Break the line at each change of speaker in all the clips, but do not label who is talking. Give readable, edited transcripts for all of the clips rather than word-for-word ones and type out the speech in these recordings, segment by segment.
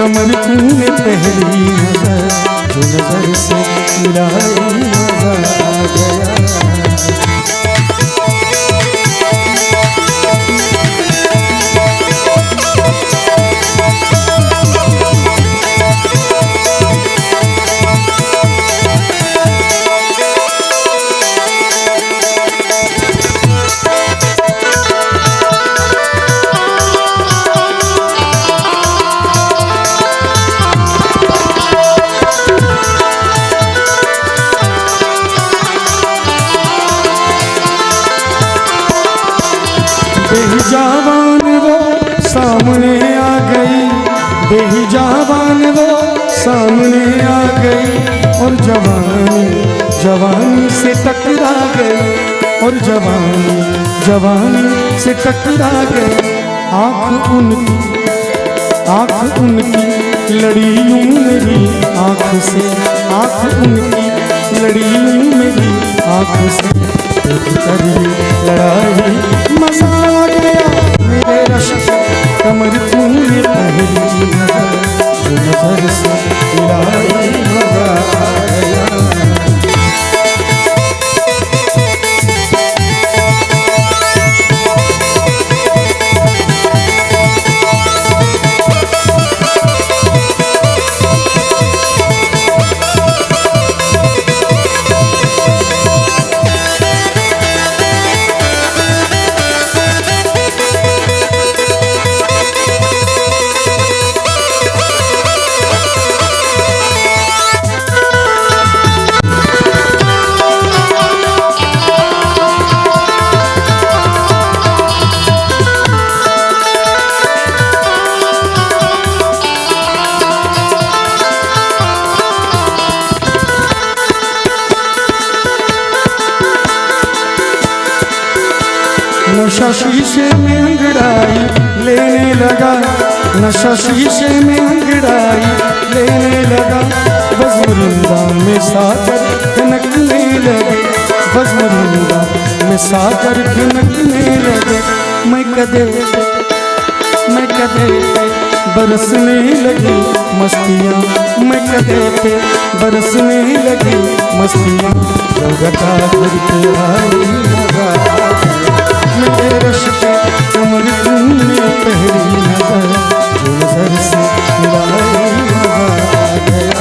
कमर तूने पहली नजर जो नजर से मिलाई मजा आ गया। बेहिजाबान वो सामने आ गई, बेहिजाबान वो सामने आ गई और जवानी जवानी से टकरा गई और जवानी जवानी से टकरा गई। आँख उनकी लड़ी यूं मेरी आँख से, आँख उनकी लड़ी यूं मेरी आँख से, लड़ाई मजा आ गया मेरे रश कमर तूने पहली नजर जो नजर से लड़ाई मजा आ गया। नशा शीशे में अंगड़ाई लेने लगा, नशा शीशे में अंगड़ाई लेने लगा, बज़्म-ए-रुंदा में सागर खनकने लगे, बज़्म-ए-रुंदा में सागर खनकने लगे। मैं कदे बरसने लगी मस्तियाँ, मैं कदे पे बरसने लगी मस्तियाँ, घटा करके आई मजा मेरे रश पे कमर तूने पहली नजर जो नजर से मिलाई मजा आ गया।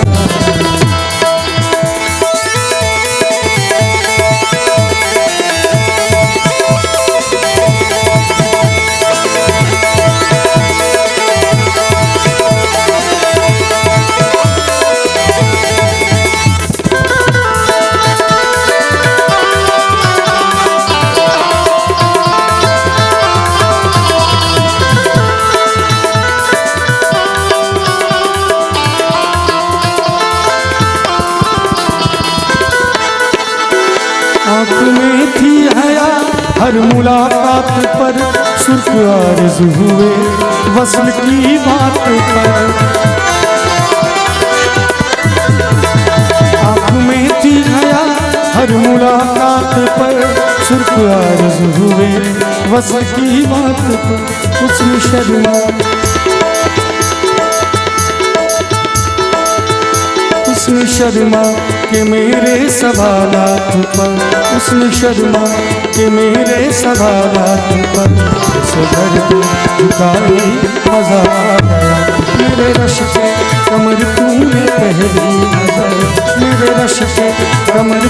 आँख में थी हया हर मुलाकात पर, सुर्ख आरज़ू हुए वस्ल की बात पर। आँख में थी हया हर मुलाकात पर, सुर्ख आरज़ू हुए वस्ल की बात पर। उसने शर्मा के मेरे सवालात पर, उसने शर्मा के मेरे सवालात पर, सदर पे झुकाई मजा आ गया मेरे रश पे कमर तूने पहली नजर, मेरे रश पे कमर